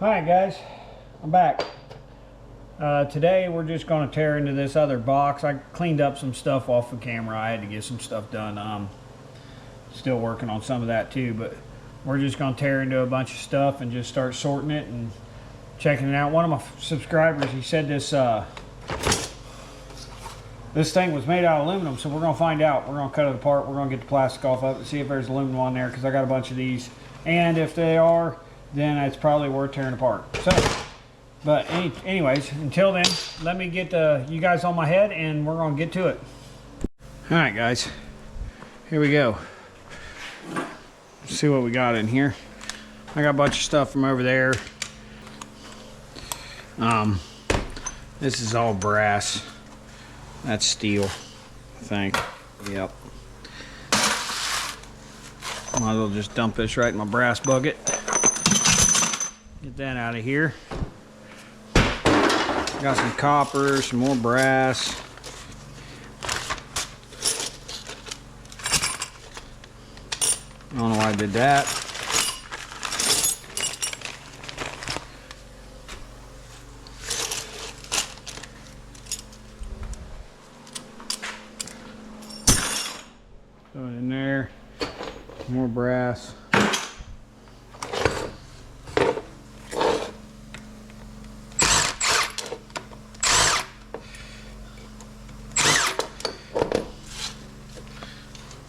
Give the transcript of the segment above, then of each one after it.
Alright guys, I'm back. Today we're just going to tear into this other box. I cleaned up some stuff off the camera. I had to get some stuff done. Still working on some of that too, but we're just going to tear into a bunch of stuff and just start sorting it and checking it out. One of my subscribers, he said this thing was made out of aluminum, so we're going to find out. We're going to cut it apart. We're going to get the plastic off of it and see if there's aluminum on there, because I got a bunch of these, and if they are, then it's probably worth tearing apart. So, but anyways, until then, let me get you guys on my head and we're gonna get to it. All right, guys, here we go. Let's see what we got in here. I got a bunch of stuff from over there. This is all brass. That's steel, I think. Yep. Might as well just dump this right in my brass bucket. Get that out of here. Got some copper, some more brass. I don't know why I did that. Throw it in there. More brass.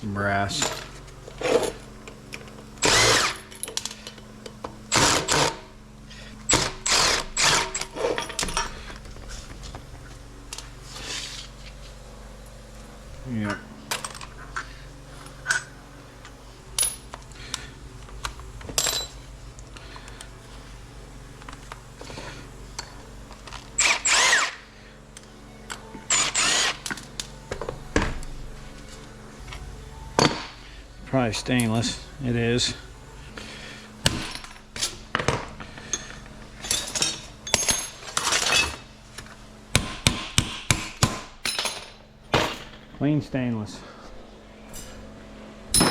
Brass. Yep. Probably stainless. It is. Clean stainless. It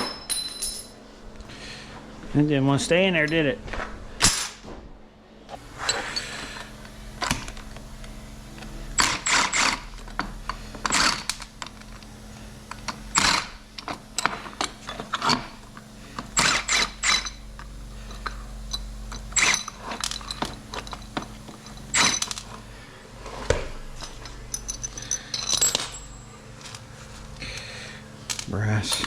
didn't want to stay in there, did it? Brass.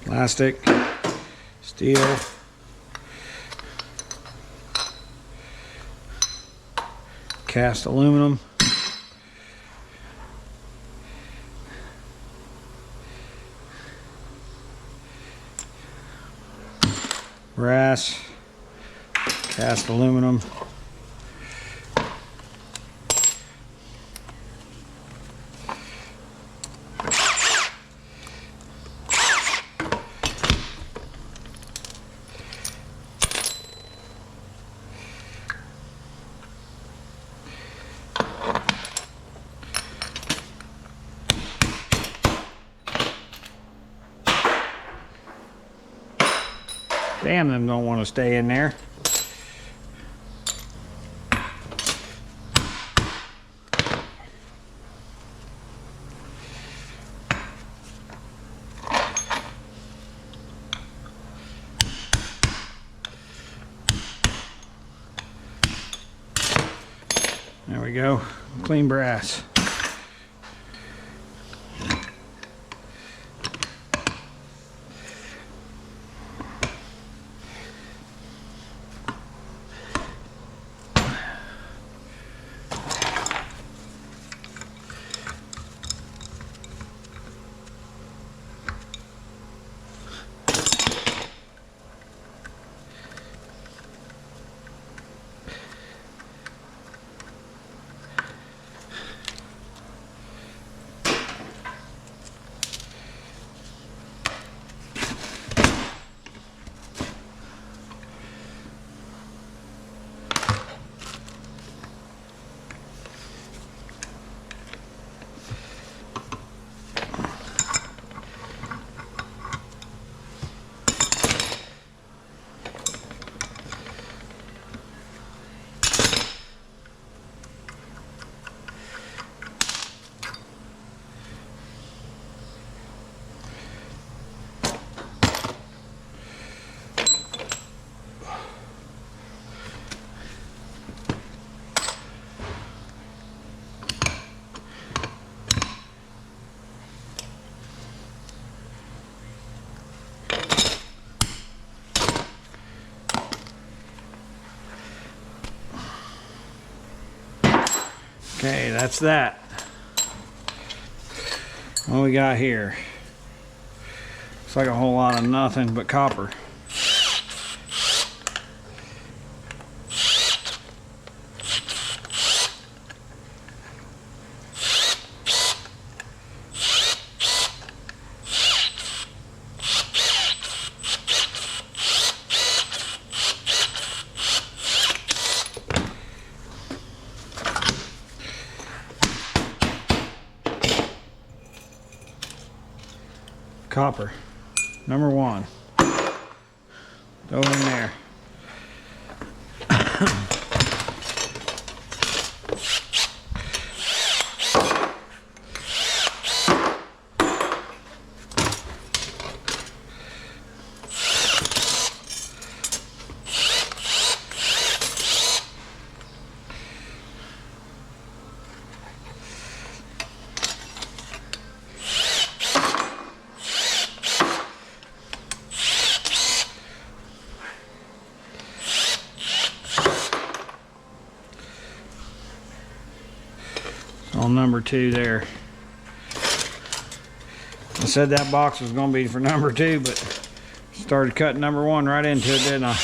Plastic, steel, cast aluminum, brass, cast aluminum, damn, them don't want to stay in there. There we go, clean brass. Okay, that's that. What we got here? Looks like a whole lot of nothing but copper. Copper, number one. Throw it in there. On number two there. I said that box was going to be for number two, but started cutting number one right into it, didn't I?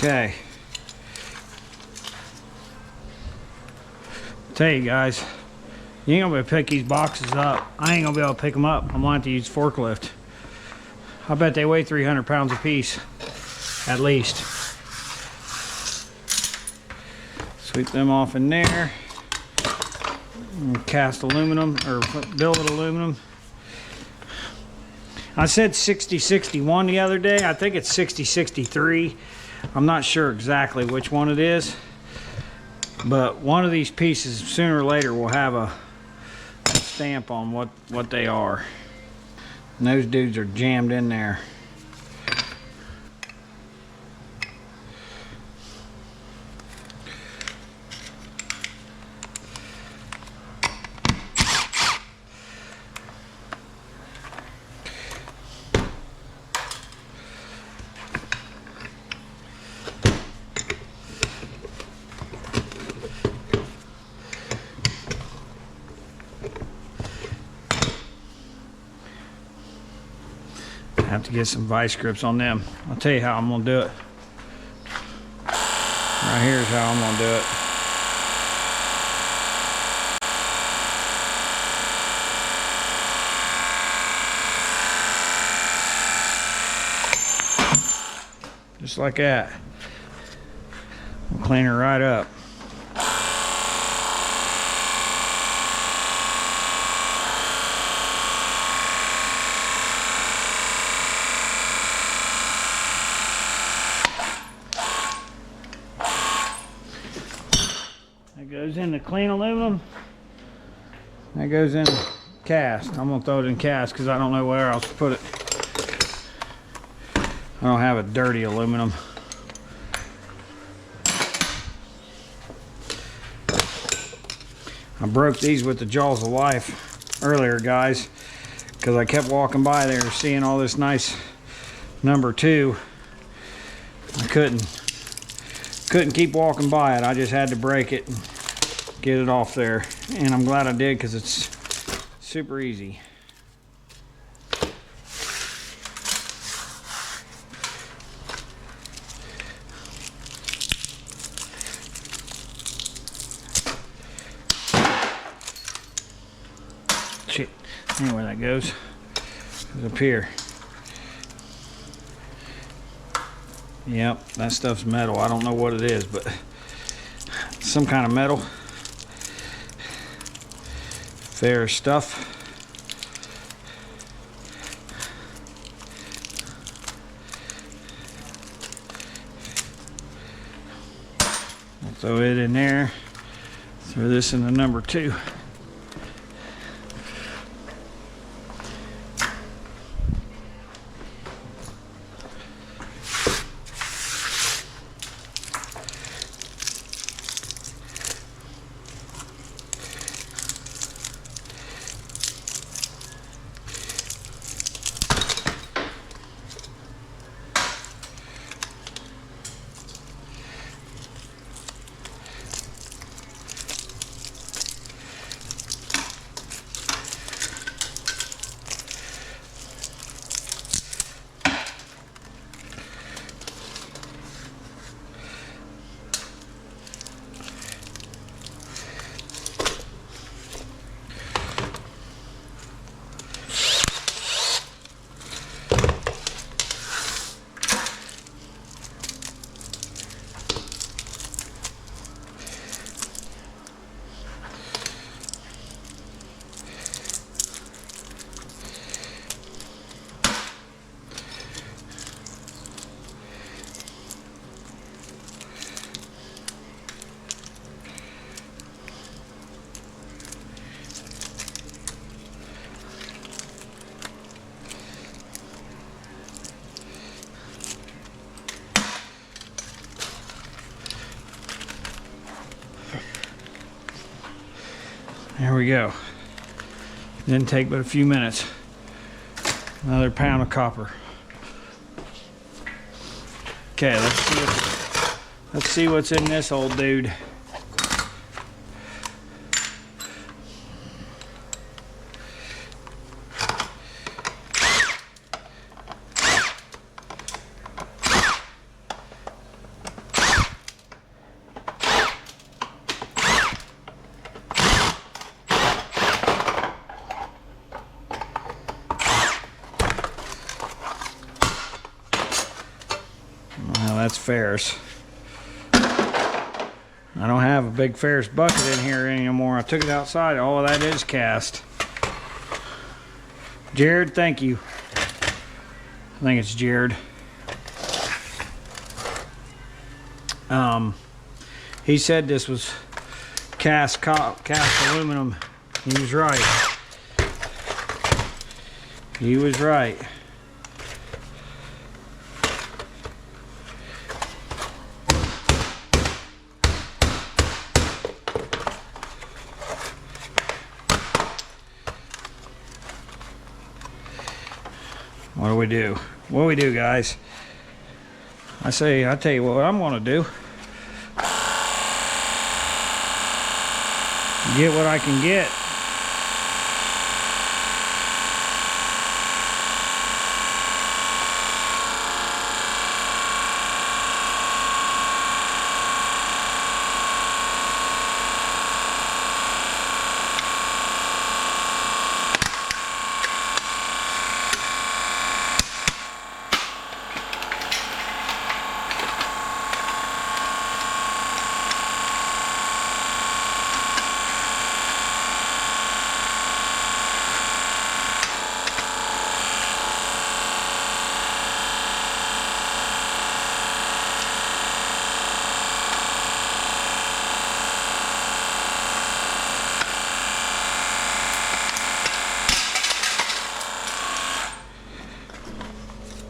Okay. Tell you guys, you ain't gonna be able to pick these boxes up. I ain't gonna be able to pick them up. I'm gonna have to use forklift. I bet they weigh 300 pounds a piece, at least. Sweep them off in there. And cast aluminum, or billet aluminum. I said 6061 the other day. I think it's 6063. I'm not sure exactly which one it is, but one of these pieces sooner or later will have a stamp on what they are. And those dudes are jammed in there. I have to get some vice grips on them. I'll tell you how I'm gonna do it. Right here's how I'm gonna do it. Just like that. We'll clean her right up. That goes in the clean aluminum. That goes in cast. I'm gonna throw it in cast because I don't know where else to put it. I don't have a dirty aluminum. I broke these with the jaws of life earlier, guys, because I kept walking by there seeing all this nice number two. I couldn't keep walking by it. I just had to break it and get it off there, and I'm glad I did because it's super easy. shit. Anyway, that goes. It's up here. Yep, that stuff's metal. I don't know what it is, but some kind of metal. Ferrous stuff. I'll throw it in there. Throw this in the number 2. There we go. Didn't take but a few minutes. Another pound of copper. Okay, let's see what's in this old dude. That's Ferris. I don't have a big Ferris bucket in here anymore. I took it outside. Oh, that is cast. Jared, thank you. I think it's Jared. He said this was cast aluminum. He was right. He was right. What do we do? What do we do, guys? I tell you what I'm gonna do. Get what I can get.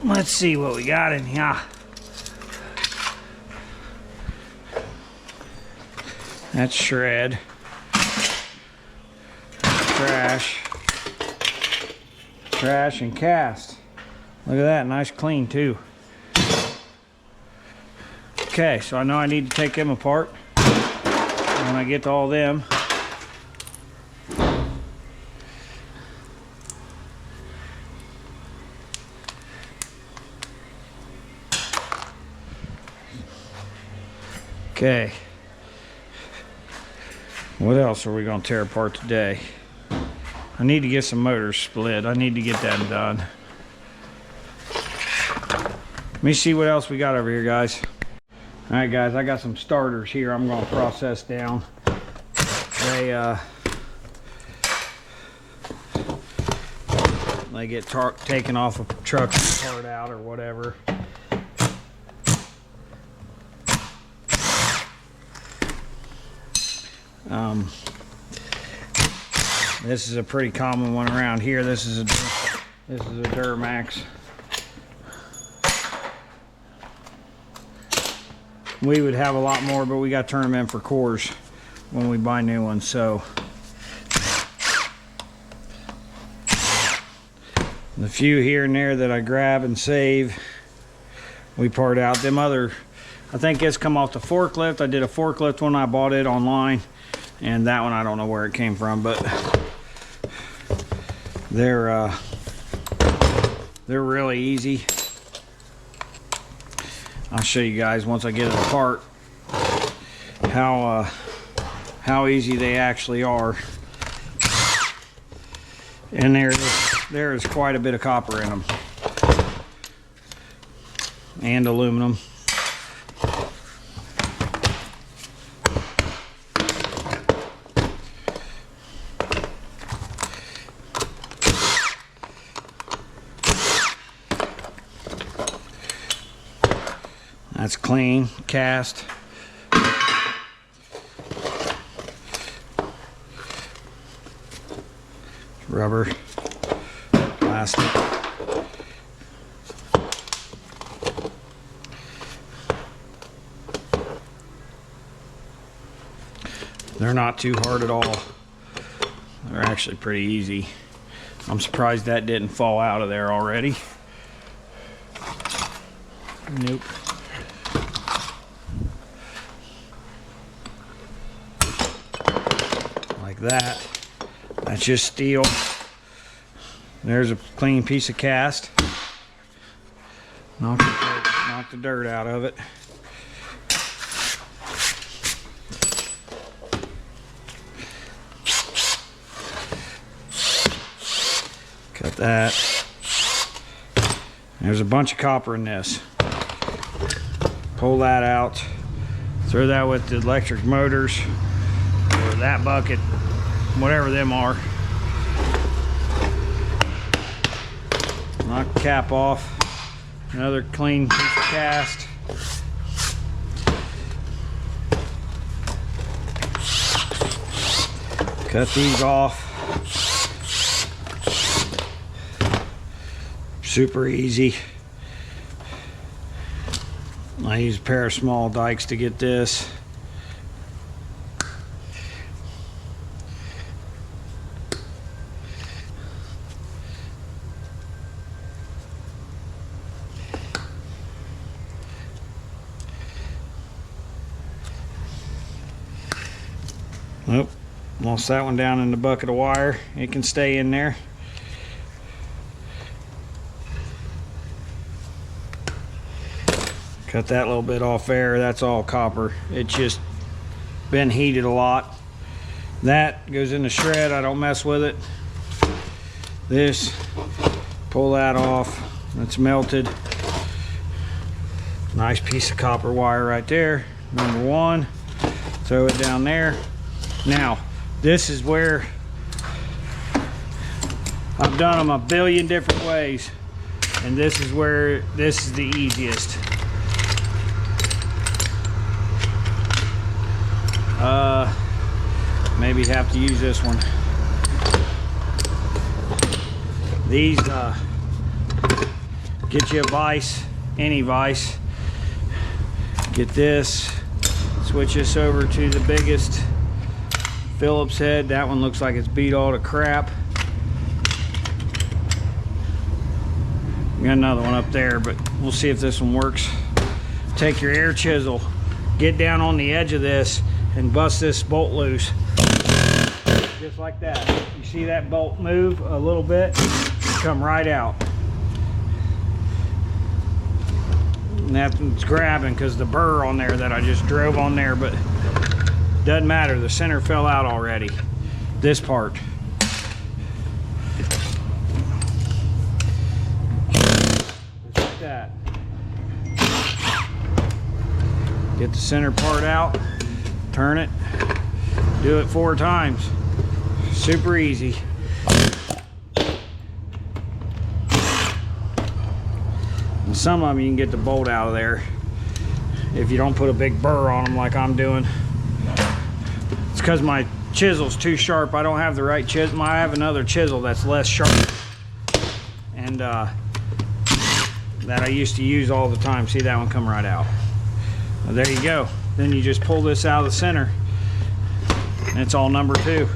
Let's see what we got in here. That's shred. Trash. Trash and cast. Look at that, nice clean too. Okay, so I know I need to take them apart when I get to all them. Okay, what else are we going to tear apart today? I need to get some motors split. I need to get that done. Let me see what else we got over here, guys. All right, guys, I got some starters here I'm going to process down. They get taken off a truck part out or whatever. This is a pretty common one around here. This is a Duramax. We would have a lot more, but we got to turn them in for cores when we buy new ones. So the few here and there that I grab and save, we part out. Them other, I think it's come off the forklift. I did a forklift one. I bought it online, and that one I don't know where it came from, but they're really easy. I'll show you guys once I get it apart how easy they actually are. And there is quite a bit of copper in them, and aluminum. That's clean, cast. Rubber, plastic. They're not too hard at all. They're actually pretty easy. I'm surprised that didn't fall out of there already. Nope. Like that. That's just steel. There's a clean piece of cast. Knock the dirt out of it. Cut that. There's a bunch of copper in this. Pull that out. Throw that with the electric motors, or that bucket, whatever them are. Knock the cap off. Another clean piece of cast. Cut these off. Super easy. I use a pair of small dikes to get this. Nope, lost that one down in the bucket of wire. It can stay in there. Cut that little bit off there. That's all copper. It's just been heated a lot. That goes in the shred. I don't mess with it. This, pull that off. That's melted. Nice piece of copper wire right there. Number one. Throw it down there. Now, this is where I've done them a billion different ways, and this is where this is the easiest. Maybe have to use this one. These get you a vise, any vise. Get this, switch this over to the biggest Phillips head. That one looks like it's beat all to crap. Got another one up there, but we'll see if this one works. Take your air chisel, get down on the edge of this and bust this bolt loose. Just like that. You see that bolt move a little bit? Come right out. And that's grabbing because the burr on there that I just drove on there, but doesn't matter. The center fell out already. This part. Get the center part out, turn it, do it 4 times. Super easy. And some of them you can get the bolt out of there if you don't put a big burr on them like I'm doing. It's because my chisel's too sharp. I don't have the right chisel. I have another chisel that's less sharp, and that I used to use all the time. See that one come right out. Well, there you go. Then you just pull this out of the center, and it's all number 2.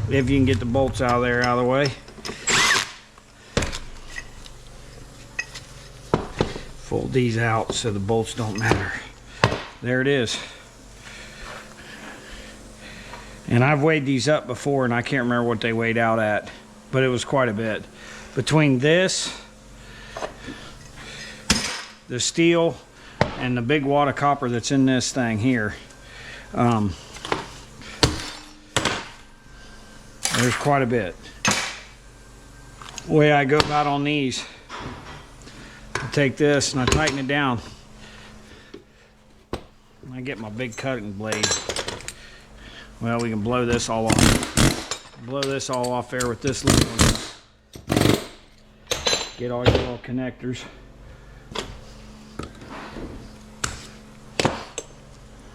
If you can get the bolts out of there, out of the way. Fold these out so the bolts don't matter. There it is. And I've weighed these up before, and I can't remember what they weighed out at, but it was quite a bit. Between this, the steel, and the big wad of copper that's in this thing here, there's quite a bit. The way I go about on these, I take this and I tighten it down. I get my big cutting blade. Well, we can blow this all off. Blow this all off there with this little one. Get all your little connectors.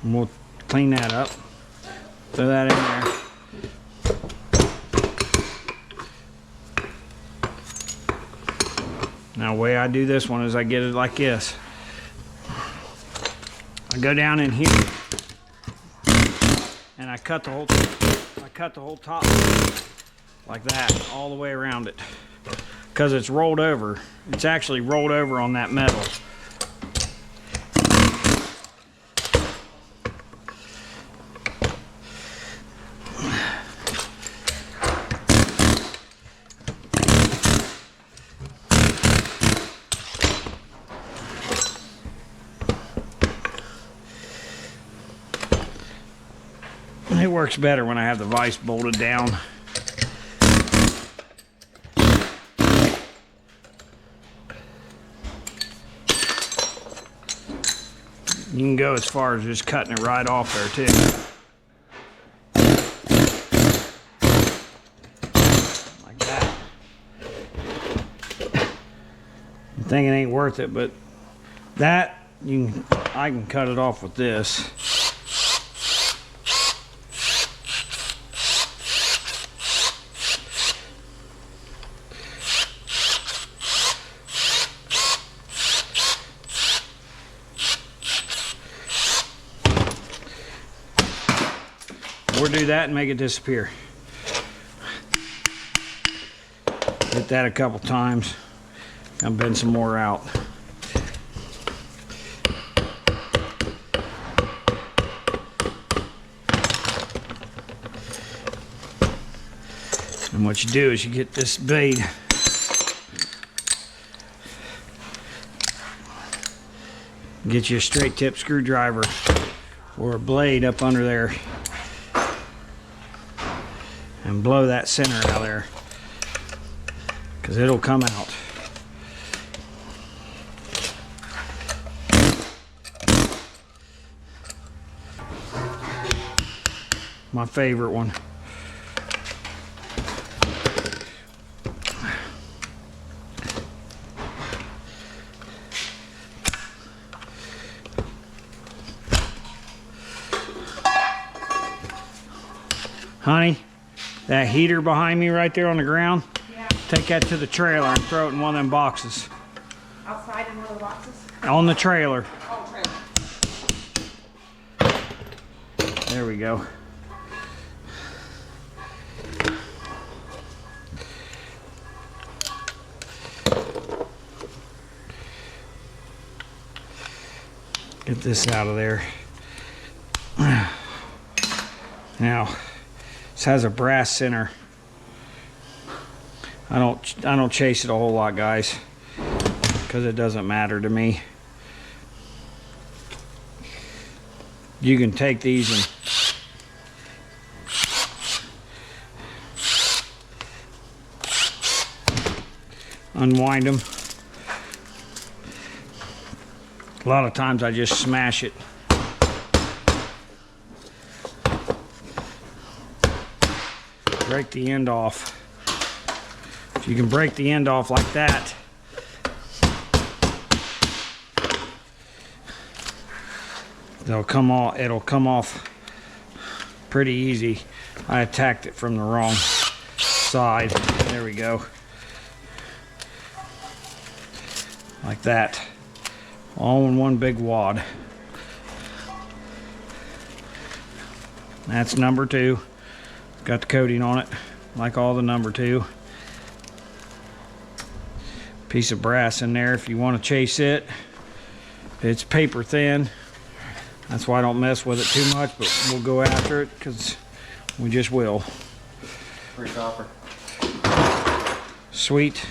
And we'll clean that up. Throw that in there. Now, the way I do this one is I get it like this. I go down in here and I cut the whole top like that all the way around it, because it's rolled over. It's actually rolled over on that metal. It works better when I have the vise bolted down. You can go as far as just cutting it right off there too. Like that. I'm thinking it ain't worth it, but that I can cut it off with this. Or do that and make it disappear. Hit that a couple times. I'll bend some more out. And what you do is you get this blade, get you a straight tip screwdriver or a blade up under there, and blow that center out of there, because it'll come out. My favorite one. Honey, that heater behind me right there on the ground, yeah. Take that to the trailer and throw it in one of them boxes. Outside in one of the boxes? On the trailer. Oh, trailer. There we go. Get this out of there. Now, this has a brass center. I don't chase it a whole lot, guys, because it doesn't matter to me. You can take these and unwind them. A lot of times I just smash it. Break the end off. If you can break the end off like that, it'll come off pretty easy. I attacked it from the wrong side. There we go. Like that. All in one big wad. That's number 2. Got the coating on it, like all the number 2. Piece of brass in there if you want to chase it. It's paper thin. That's why I don't mess with it too much, but we'll go after it because we just will. Free copper. Sweet.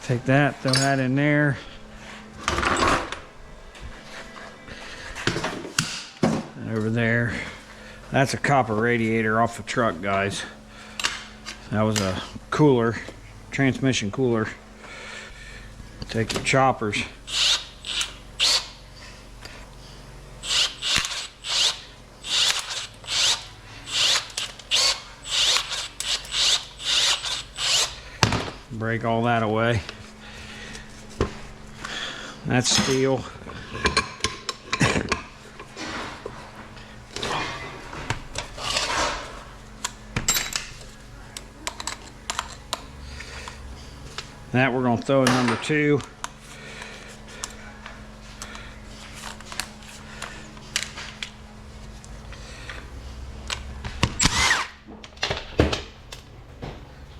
Take that, throw that in there. And over there. That's a copper radiator off the truck, guys. That was a cooler, transmission cooler. Take your choppers. Break all that away. That's steel. That we're going to throw in number 2.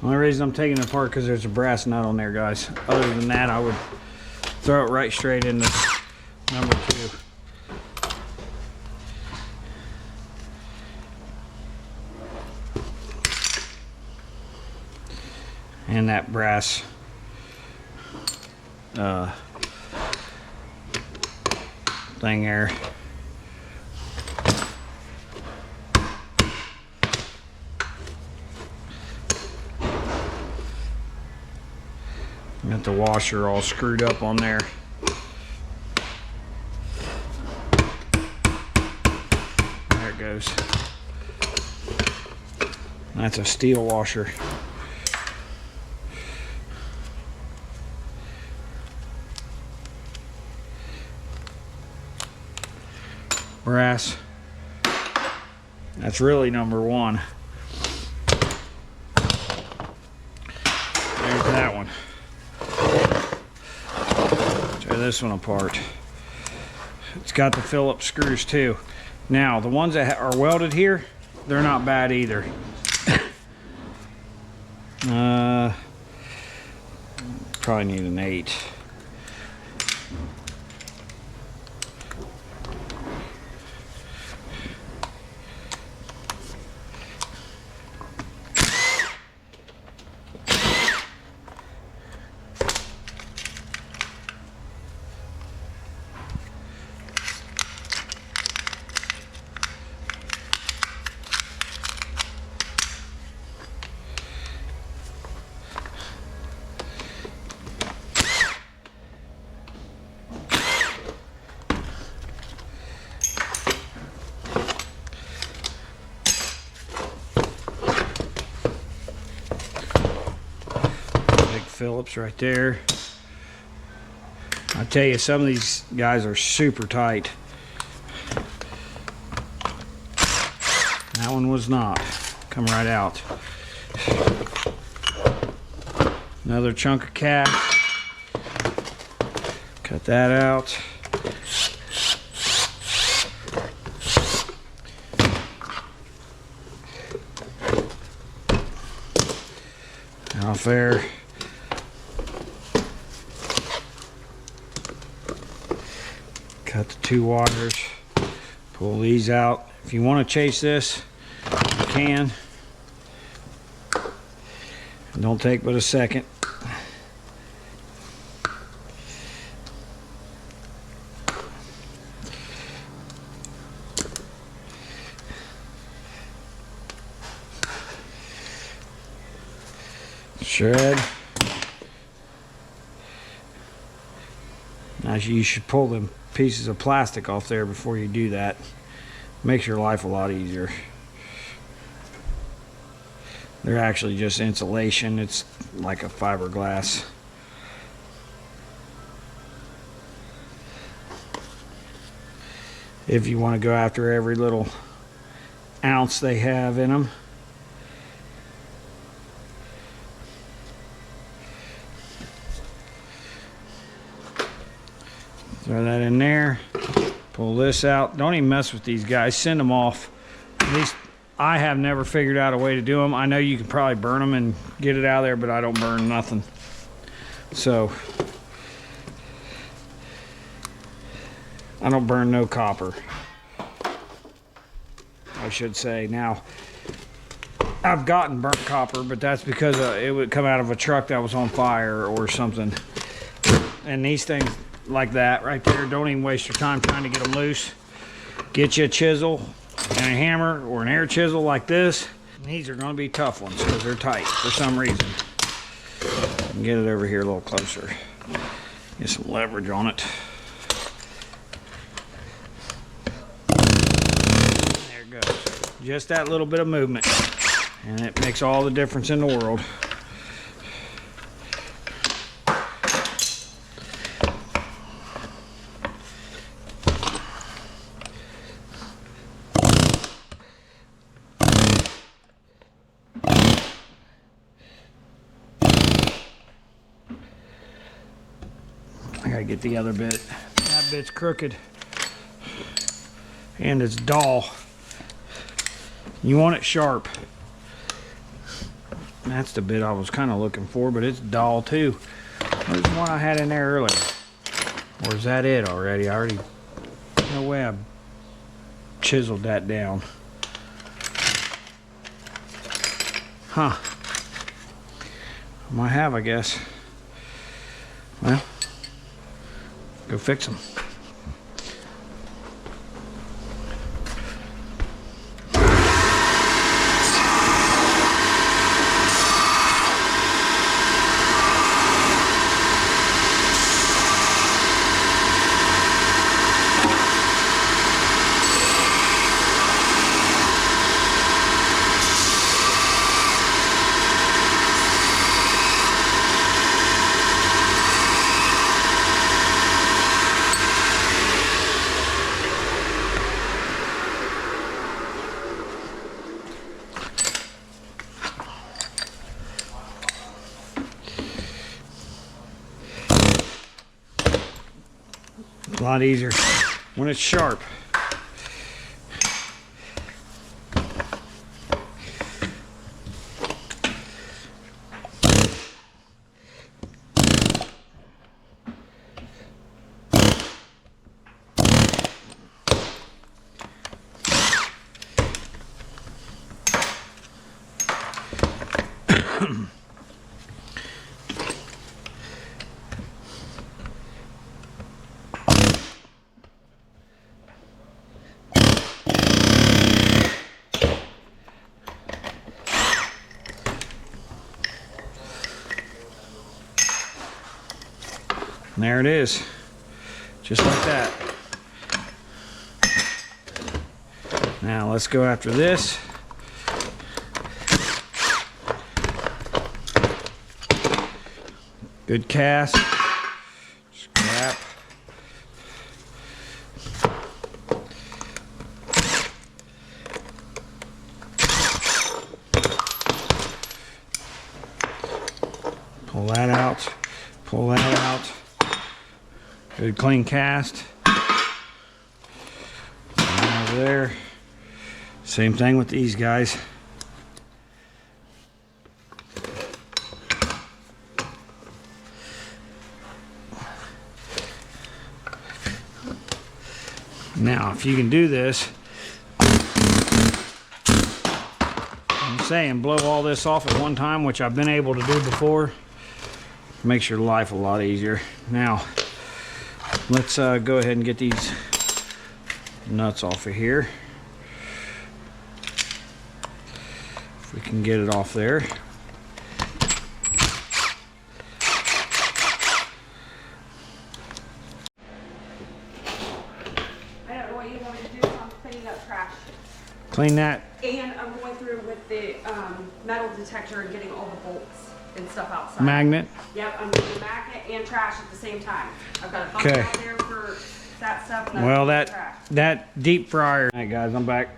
Only reason I'm taking it apart because there's a brass nut on there, guys. Other than that, I would throw it right straight into number 2. And that brass thing there. Got the washer all screwed up on there. There it goes. That's a steel washer. Brass. That's really number 1. There's that one. Tear this one apart. It's got the Phillips screws too. Now the ones that are welded here, they're not bad either. Probably need an 8. Phillips right there. I tell you, some of these guys are super tight. That one was not. Come right out. Another chunk of cast. Cut that out. Off there. Cut the 2 wires, pull these out. If you want to chase this, you can. Don't take but a second. Shred. you should pull them pieces of plastic off there before you do that. Makes your life a lot easier. They're actually just insulation. It's like a fiberglass. If you want to go after every little ounce they have in them. Throw that in there. Pull this out. Don't even mess with these guys. Send them off. At least I have never figured out a way to do them. I know you can probably burn them and get it out of there, but I don't burn nothing. So I don't burn no copper, I should say. Now, I've gotten burnt copper, but that's because it would come out of a truck that was on fire or something. And these things like that right there, don't even waste your time trying to get them loose. Get you a chisel and a hammer or an air chisel like this. And these are going to be tough ones because they're tight for some reason. Get it over here a little closer. Get some leverage on it. There it goes. Just that little bit of movement, and it makes all the difference in the world. I gotta get the other bit. That bit's crooked. And it's dull. You want it sharp. That's the bit I was kind of looking for, but it's dull too. There's the one I had in there earlier. Or is that it already? No way I chiseled that down. Huh. Might have, I guess. Well, go fix them. A lot easier when it's sharp. And there it is, just like that. Now let's go after this. Good cast. Scrap. Pull that out. Pull that out. Good clean cast. Over there. Same thing with these guys. Now, if you can do this, I'm saying blow all this off at one time, which I've been able to do before. Makes your life a lot easier. Now, let's go ahead and get these nuts off of here. If we can get it off there. Clean that. And I'm going through with the metal detector and getting all the bolts and stuff outside. Magnet. Yep, I'm doing magnet and trash at the same time. I've got a bucket Okay. out there for that stuff. And Well, trash. that deep fryer. All right, guys, I'm back.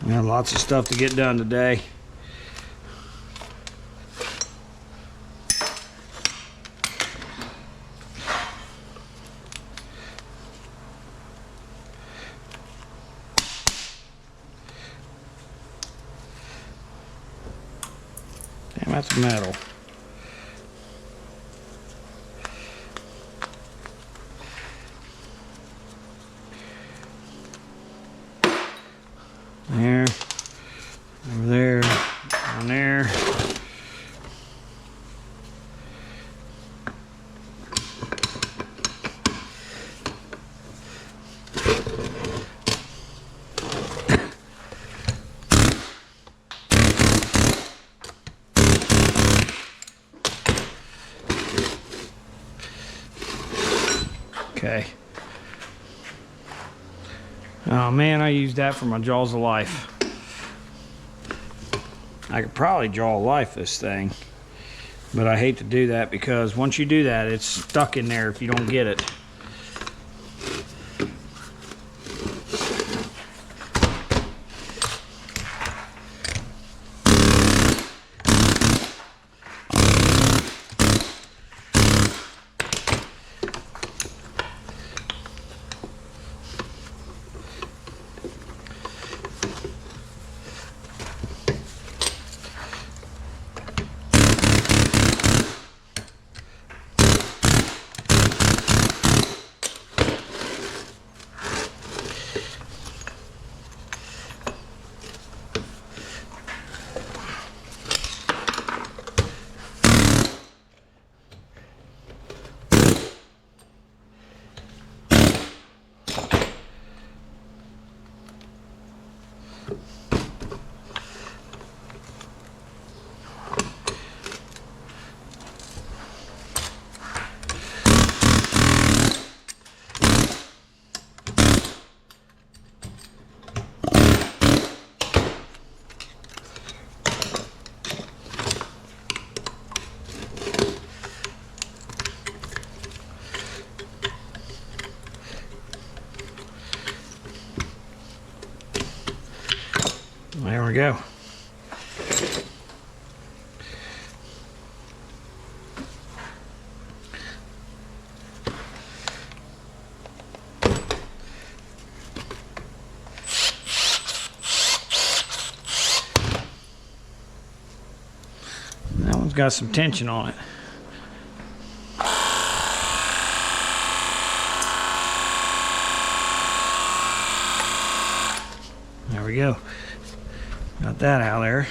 Got lots of stuff to get done today. Damn, that's metal. There, over there, down there. Okay. Oh man, I used that for my jaws of life. I could probably jaw of life this thing, but I hate to do that because once you do that, it's stuck in there if you don't get it. There we go. That one's got some tension on it. There we go. Got that out of there.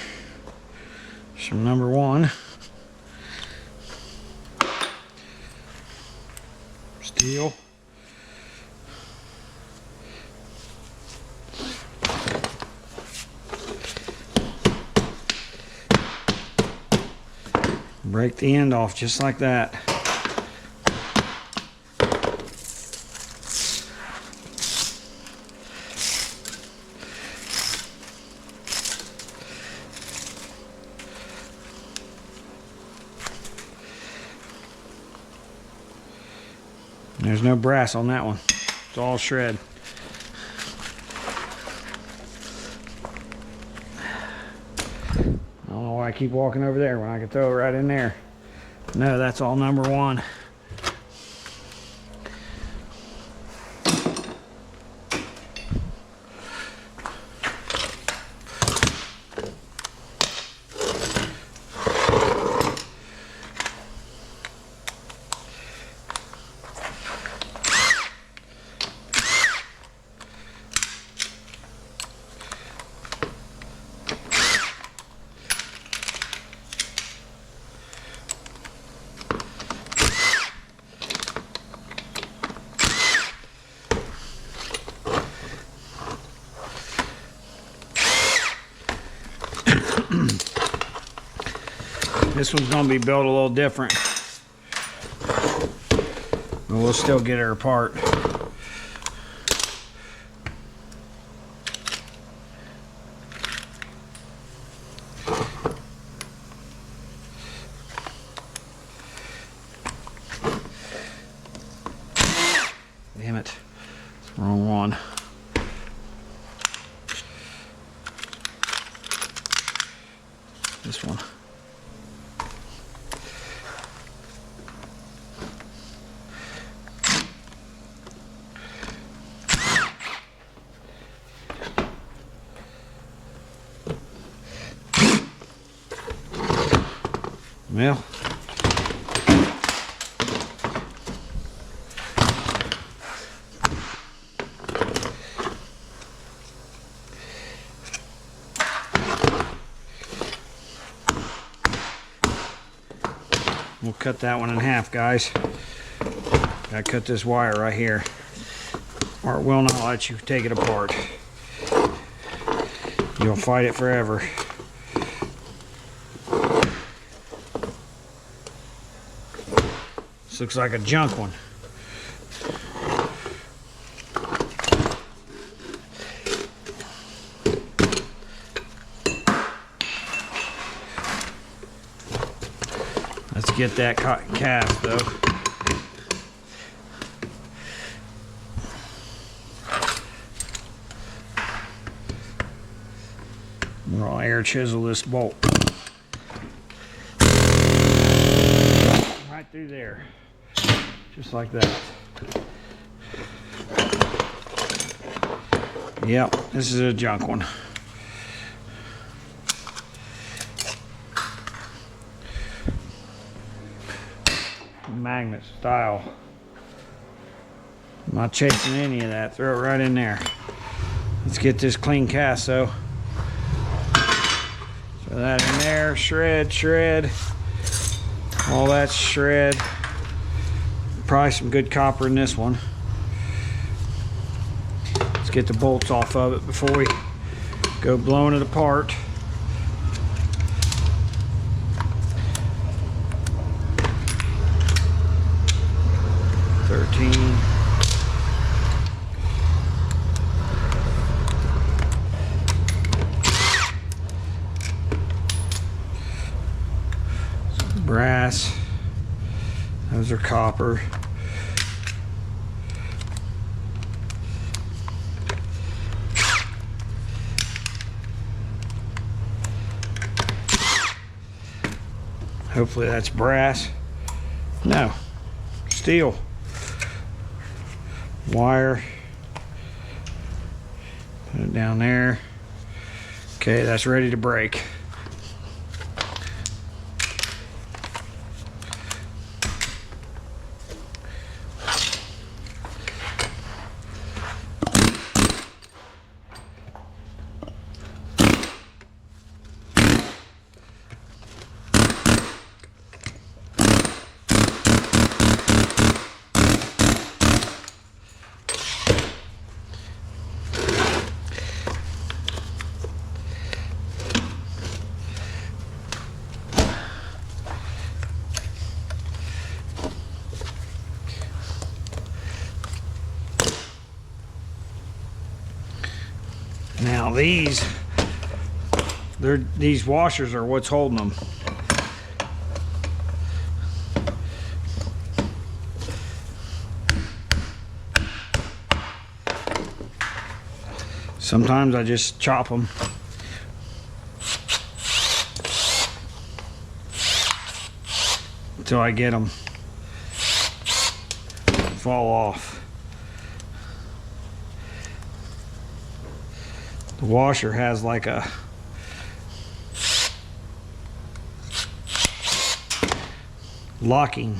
Some number one. Steel. Break the end off just like that. There's no brass on that one. It's all shred. I don't know why I keep walking over there when I can throw it right in there. No, that's all number one. This one's gonna be built a little different, but we'll still get her apart. Damn it, it's the wrong one. This one. Well, we'll cut that one in half, guys. Gotta cut this wire right here, or it will not let you take it apart. You'll fight it forever. This looks like a junk one. Let's get that cotton cast though. We're gonna air chisel this bolt right through there, just like that. Yep, this is a junk one. Magnet style. I'm not chasing any of that. Throw it right in there. Let's get this clean cast though. Throw that in there. Shred, shred. All that shred. Probably some good copper in this one. Let's get the bolts off of it before we go blowing it apart. Brass, those are copper. Hopefully that's brass. No, steel. Wire. Put it down there. Okay, that's ready to break. Now these washers are what's holding them. Sometimes I just chop them. Until I get them fall off. The washer has like a locking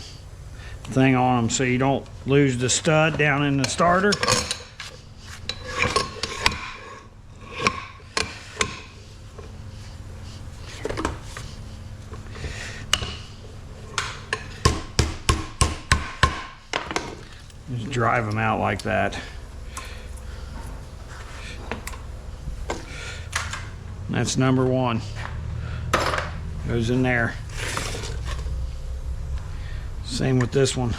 thing on them so you don't lose the stud down in the starter. Just drive them out like that. That's number one. Goes in there. Same with this one.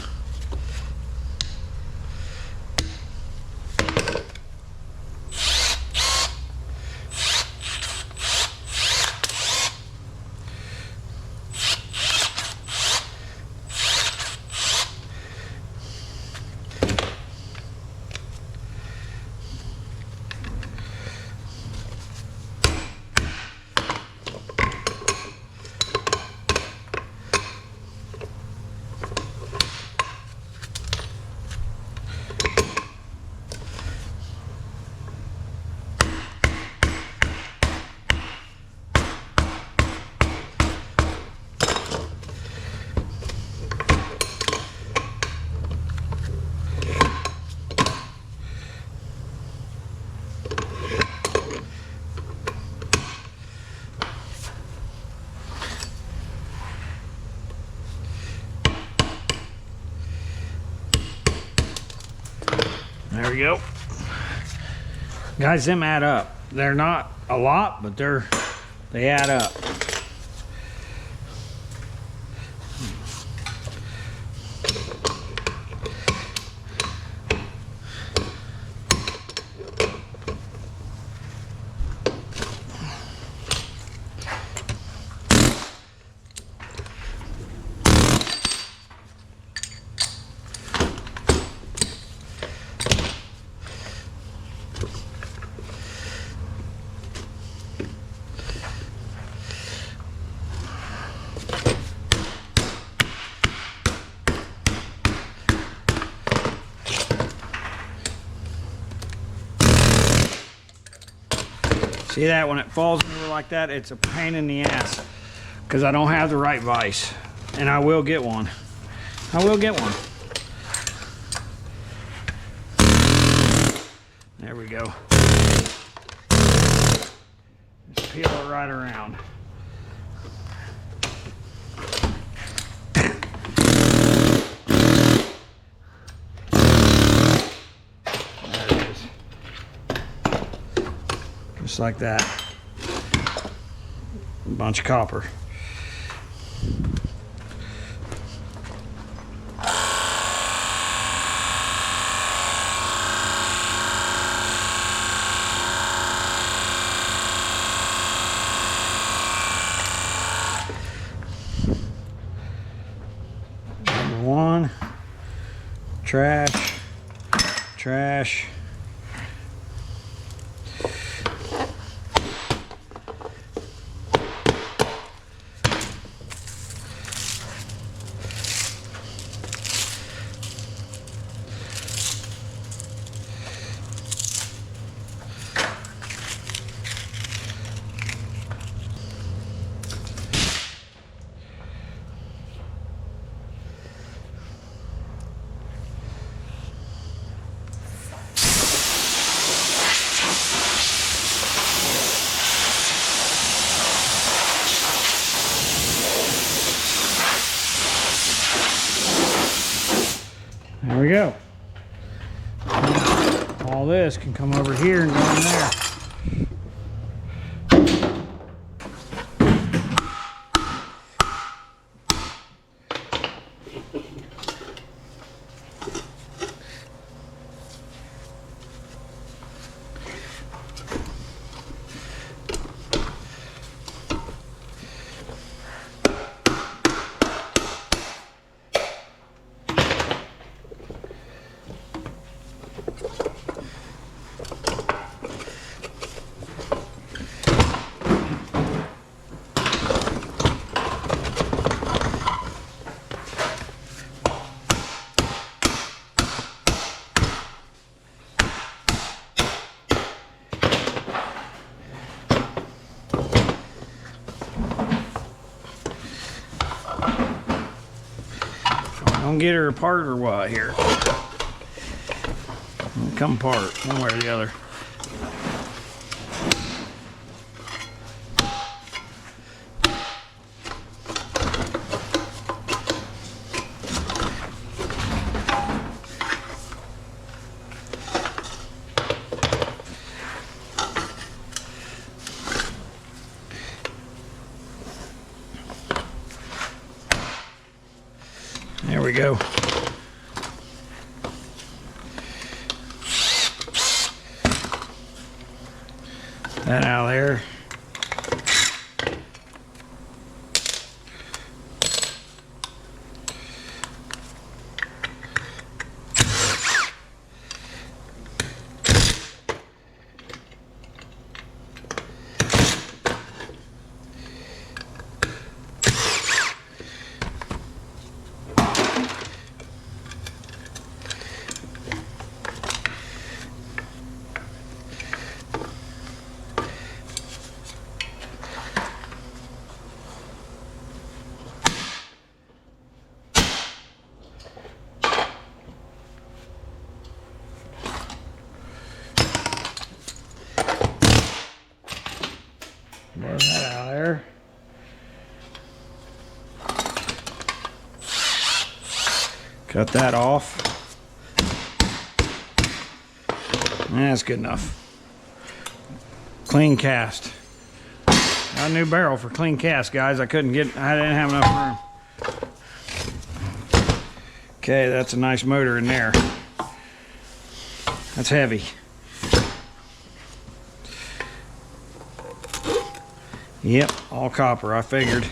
There we go. Guys, them add up. They're not a lot, but they add up. See that? When it falls over like that, it's a pain in the ass because I don't have the right vise. And I will get one. I will get one. There we go. Just peel it right around. Just like that. A bunch of copper. Number one. Trash. Trash. There we go. All this can come over here and go in there. Don't get her apart or what here? It'll come apart one way or the other. go. That out of there. There's that out of there. Cut that off. That's good enough. Clean cast. Got a new barrel for clean cast, guys. I didn't have enough room. Okay, that's a nice motor in there. That's heavy. Yep, all copper, I figured.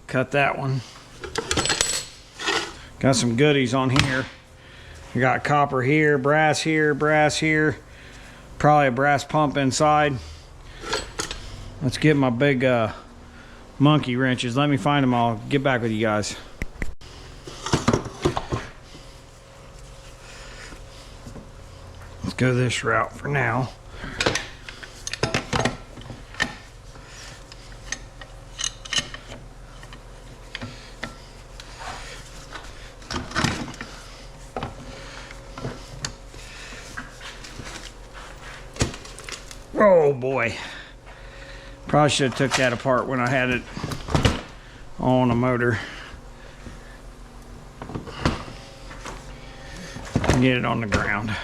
Cut that one. Got some goodies on here. We got copper here, brass here, brass here. Probably a brass pump inside. Let's get my big monkey wrenches. Let me find them. I'll get back with you guys. Let's go this route for now. Oh boy. Probably should have took that apart when I had it on a motor. Get it on the ground.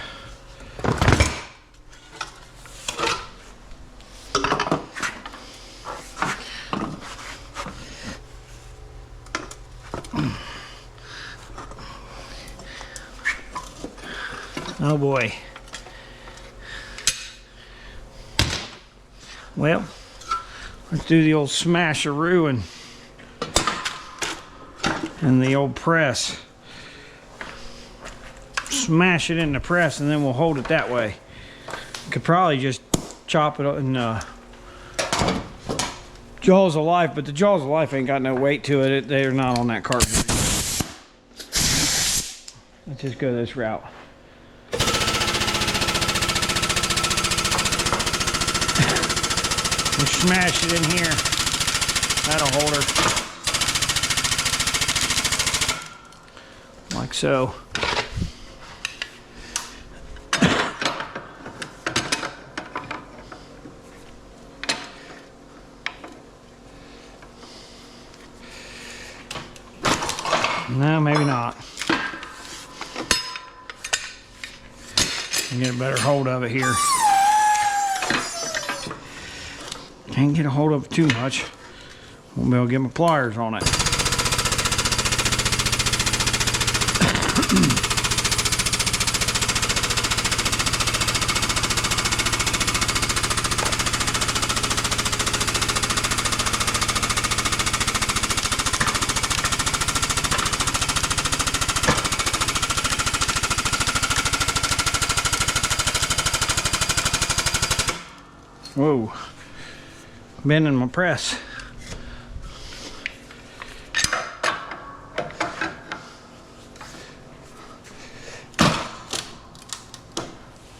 Oh boy. Well, let's do the old smasheroo and the old press. Smash it in the press and then we'll hold it that way. Could probably just chop it in Jaws of Life, but the Jaws of Life ain't got no weight to it. They're not on that cartridge. Let's just go this route. Smash it in here. That'll hold her. Like so. No, maybe not. Get a better hold of it here. Can't get a hold of it too much. Won't be able to get my pliers on it. Whoa. Bending my press.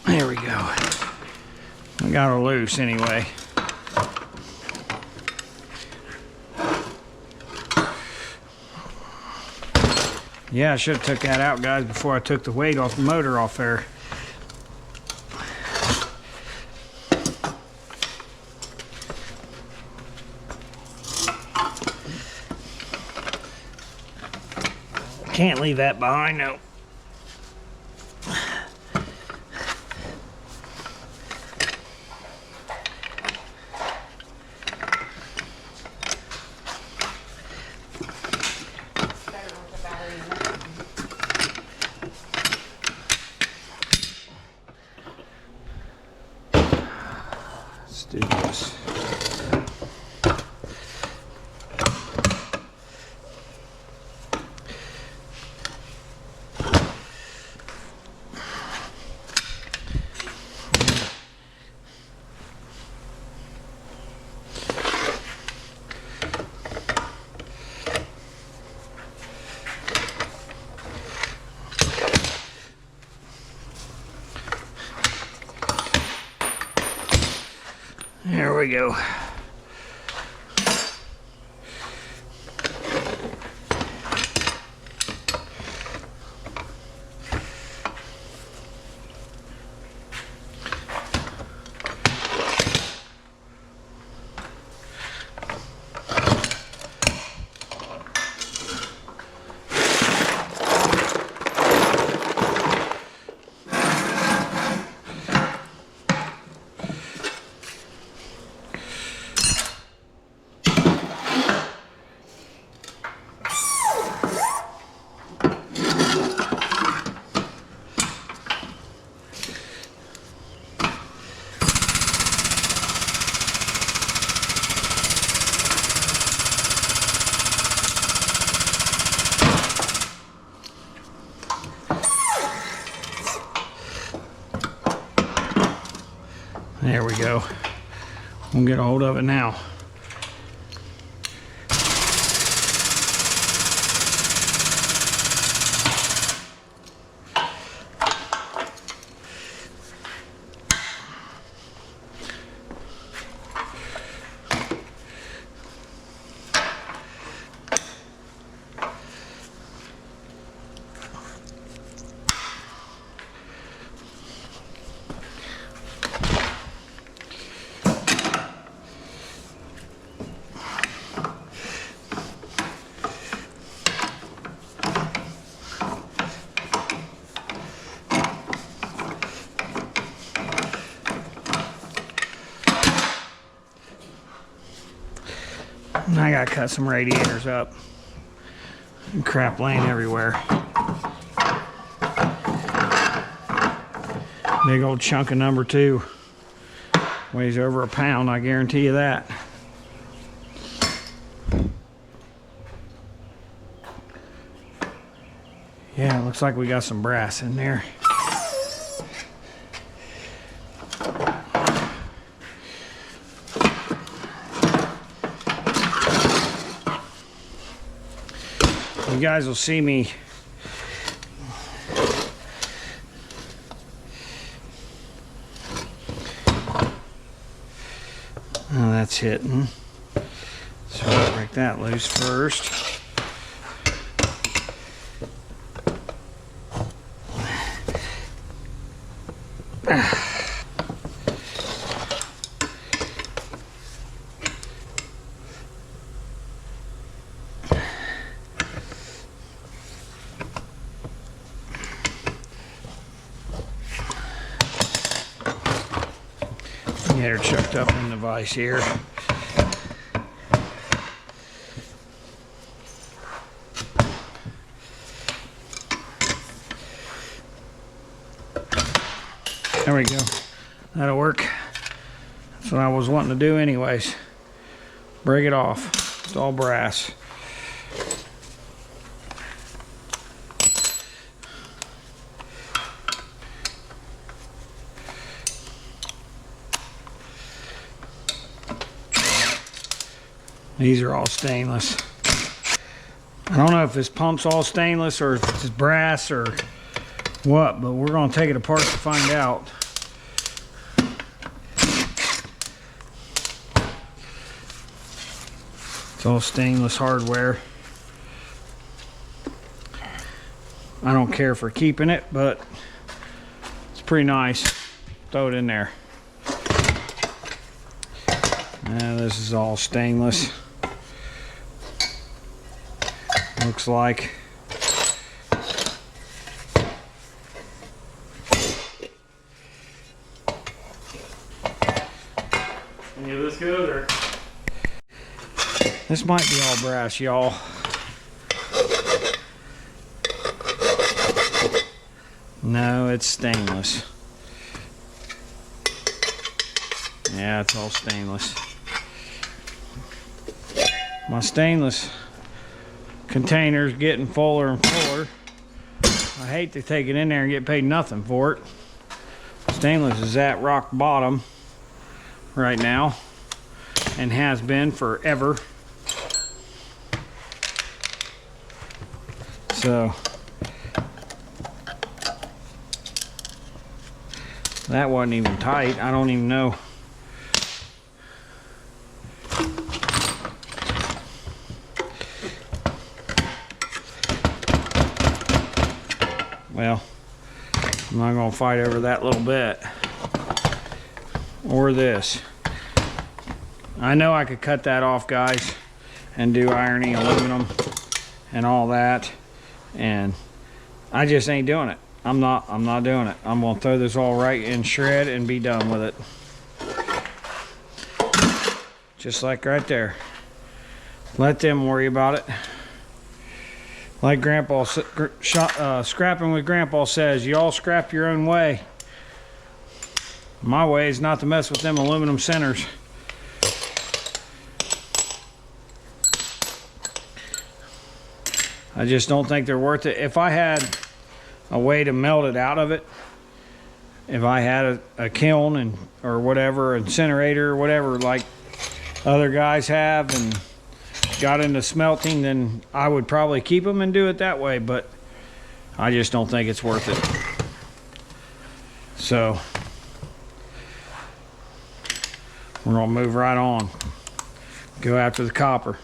There we go. I got her loose anyway. Yeah, I should have took that out, guys, before I took the weight off the motor off there. Can't leave that behind, no. Let's do this. There we go. There we go. We'll get a hold of it now. And I gotta cut some radiators up. And crap laying everywhere. Big old chunk of number 2. Weighs over a pound, I guarantee you that. Yeah, it looks like we got some brass in there. You guys will see me oh, that's hitting. So I'll break that loose first. Get her chucked up in the vise here. There we go. That'll work. That's what I was wanting to do anyways. Break it off. It's all brass. These are all stainless. I don't know if this pump's all stainless or if it's brass or what, but we're going to take it apart to find out. It's all stainless hardware. I don't care for keeping it, but it's pretty nice. Throw it in there. This is all stainless. Looks like. Any of this good or? This might be all brass, y'all. No, it's stainless. Yeah, it's all stainless. My stainless container's getting fuller and fuller. I hate to take it in there and get paid nothing for it. Stainless is at rock bottom right now and has been forever. So that wasn't even tight. I don't even know. Well, I'm not gonna fight over that little bit or this. I know I could cut that off, guys, and do ironing aluminum and all that, and I just ain't doing it. I'm not doing it. I'm gonna throw this all right in shred and be done with it. Just like right there. Let them worry about it. Like Grandpa, scrapping with Grandpa says, you all scrap your own way. My way is not to mess with them aluminum centers. I just don't think they're worth it. If I had a way to melt it out of it, if I had a kiln and or whatever, incinerator or whatever, like other guys have, and got into smelting, then I would probably keep them and do it that way, but I just don't think it's worth it. So we're gonna move right on, go after the copper.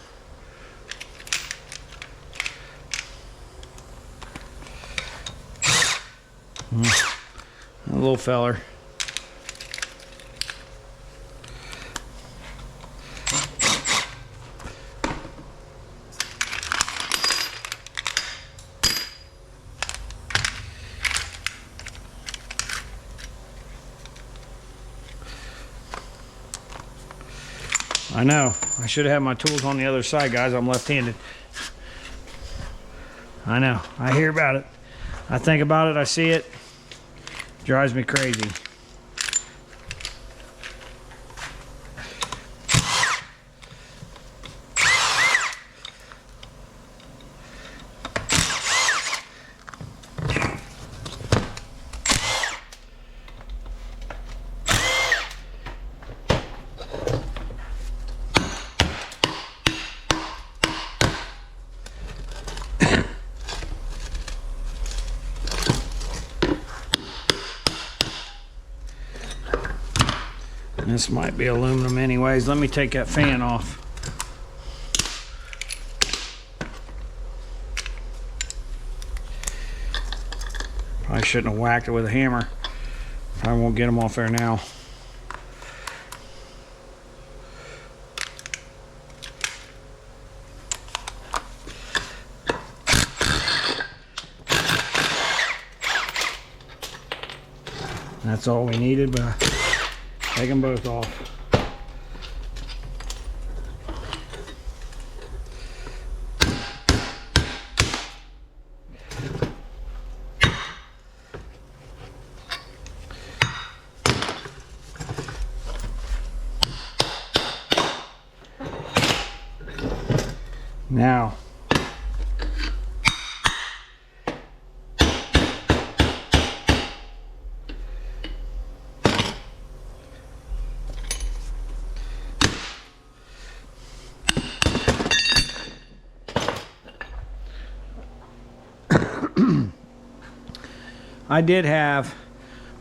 A little feller. I know, I should have had my tools on the other side, guys. I'm left-handed. I know, I hear about it. I think about it, I see it. Drives me crazy. This might be aluminum anyways. Let me take that fan off. Probably shouldn't have whacked it with a hammer. I won't get them off there now. That's all we needed, but take them both off. Now, I did have,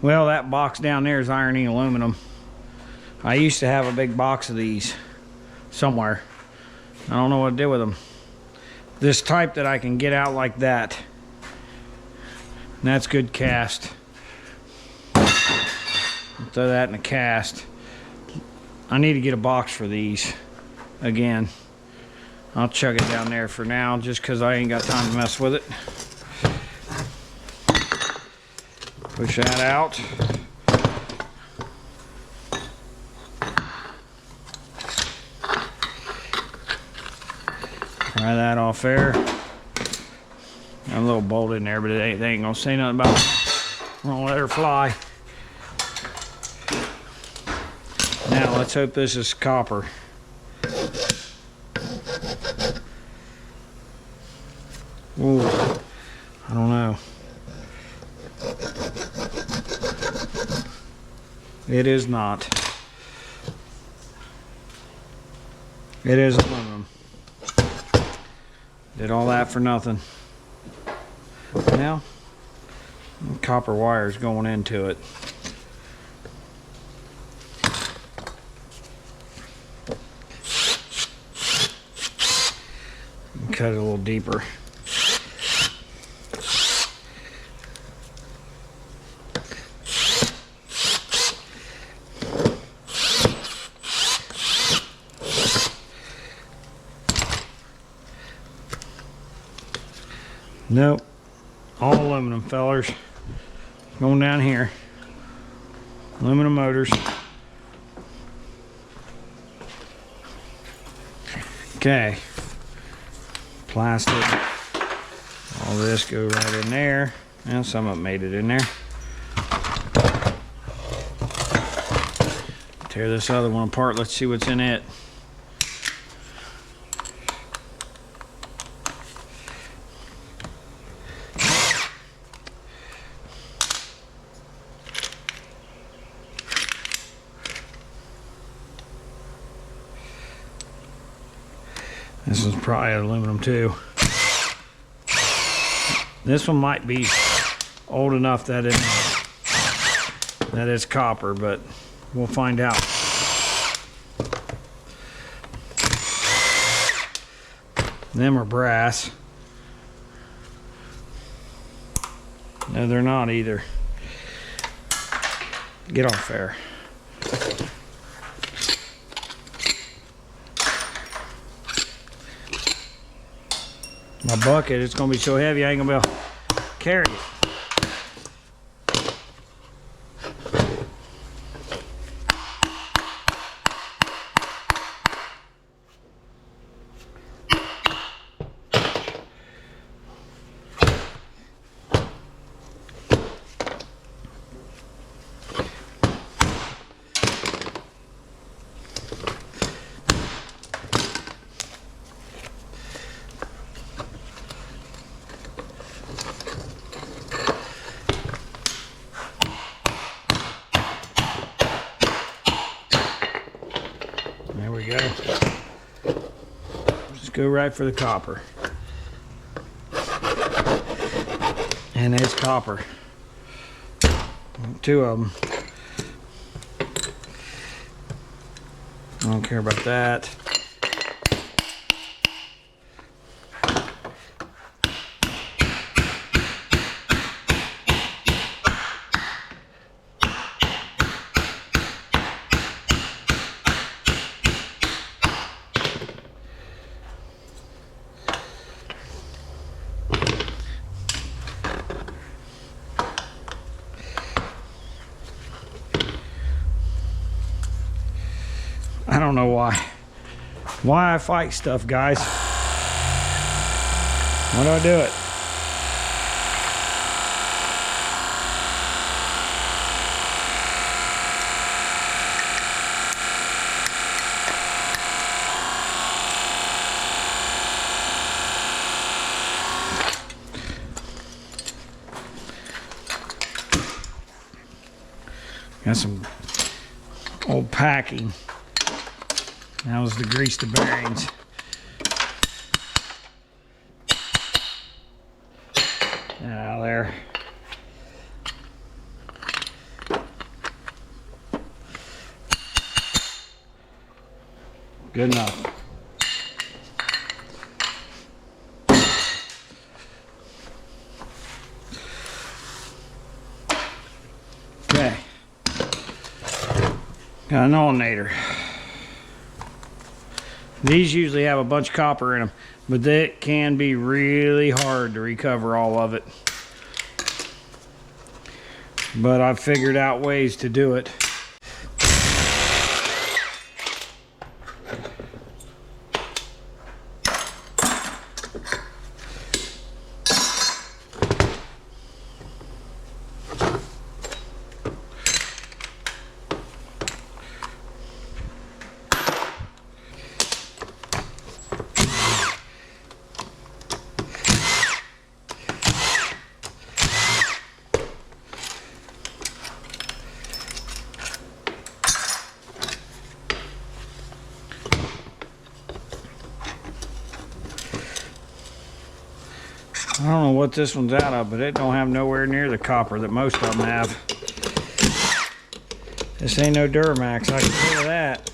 well, that box down there is ironing aluminum. I used to have a big box of these somewhere. I don't know what to do with them. This type that I can get out like that. And that's good cast. Throw that in a cast. I need to get a box for these again. I'll chuck it down there for now just because I ain't got time to mess with it. Push that out. Pry that off there. Got a little bolt in there, but they ain't gonna say nothing about it. We're gonna let her fly. Now let's hope this is copper. Ooh, I don't know. It is not. It is aluminum. Did all that for nothing. Now, copper wire is going into it. Cut it a little deeper. Nope, all aluminum, fellers. Going down here. Aluminum motors. Okay. Plastic. All this go right in there. And some of it made it in there. Tear this other one apart. Let's see what's in it. This is probably aluminum too. This one might be old enough that it's copper, but we'll find out. Them are brass. No, they're not either. Get off there. My bucket, it's gonna be so heavy I ain't gonna be able to carry it. There we go. Just go right for the copper. And it's copper. Two of them. I don't care about that. I don't know why I fight stuff, guys. Why do I do it? Got some old packing. That was to grease the bearings. Out there. Good enough. Okay. Got an alternator. These usually have a bunch of copper in them, but that can be really hard to recover all of it. But I've figured out ways to do it. I don't know what this one's out of, but it don't have nowhere near the copper that most of them have. This ain't no Duramax, I can tell you that.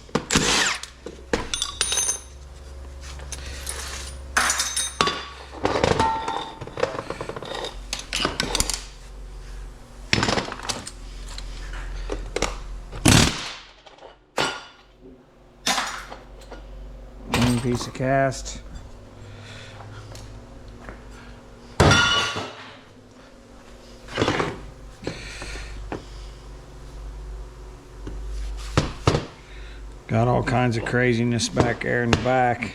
One piece of cast. Got all kinds of craziness back there in the back.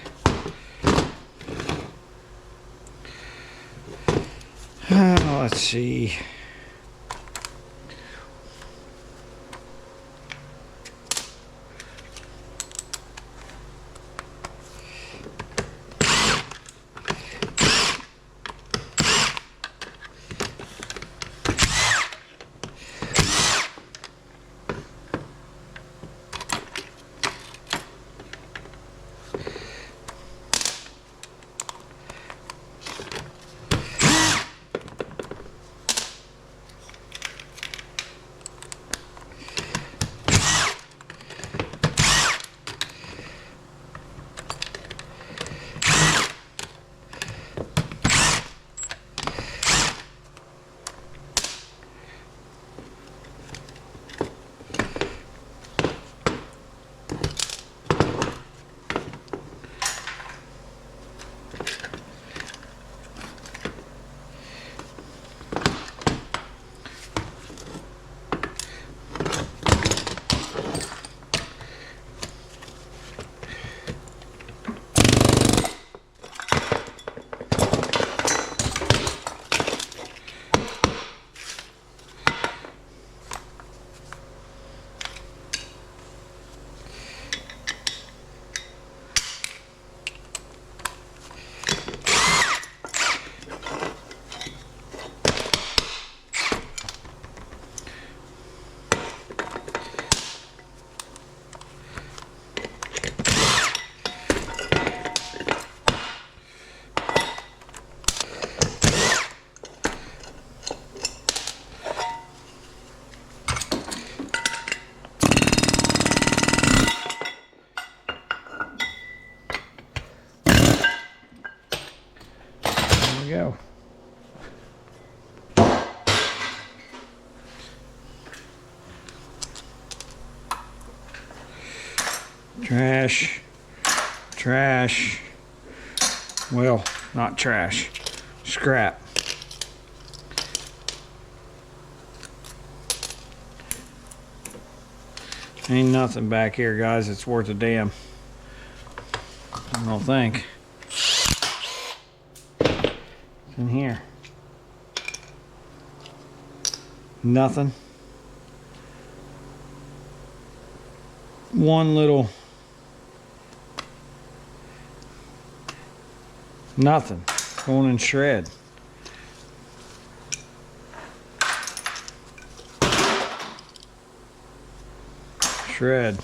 Let's see. Go. Trash, trash, well, not trash, scrap. Ain't nothing back here, guys, it's worth a damn. I don't think. In here, nothing. One little nothing going in shred. Shred.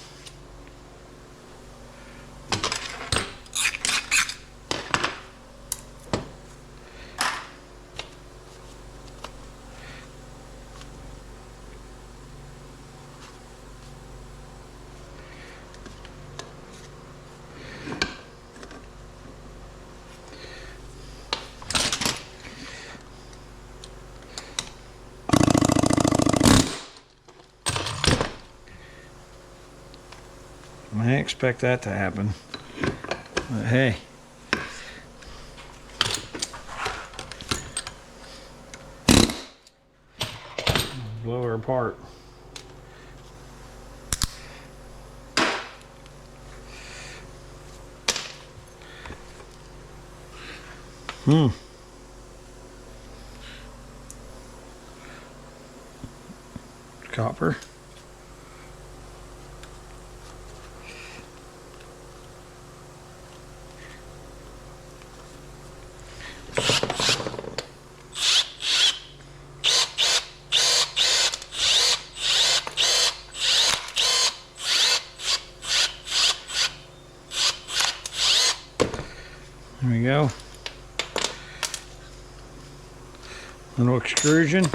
I expect that to happen, but hey, blow her apart. Copper. There we go. Little extrusion.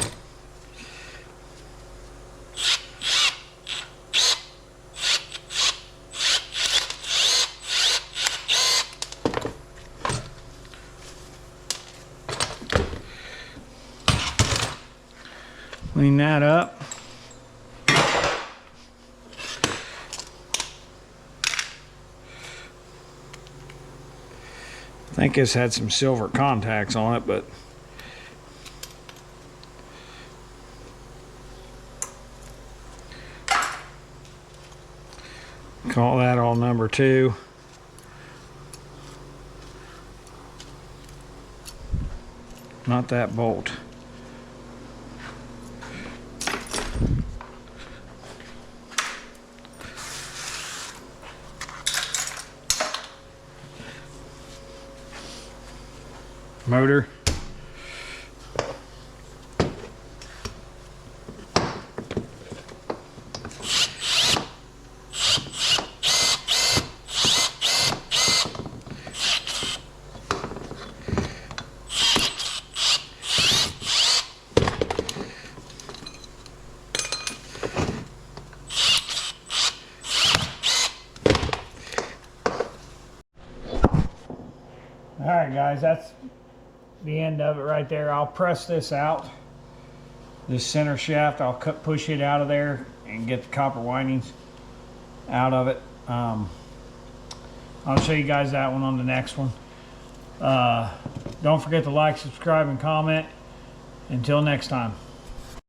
Clean that up. I think this had some silver contacts on it, but call that all number 2. Not that bolt. Motor. All right, guys, that's the end of it right there. I'll press this out, this center shaft. I'll push it out of there and get the copper windings out of it. I'll show you guys that one on the next one. Don't forget to like, subscribe, and comment. Until next time.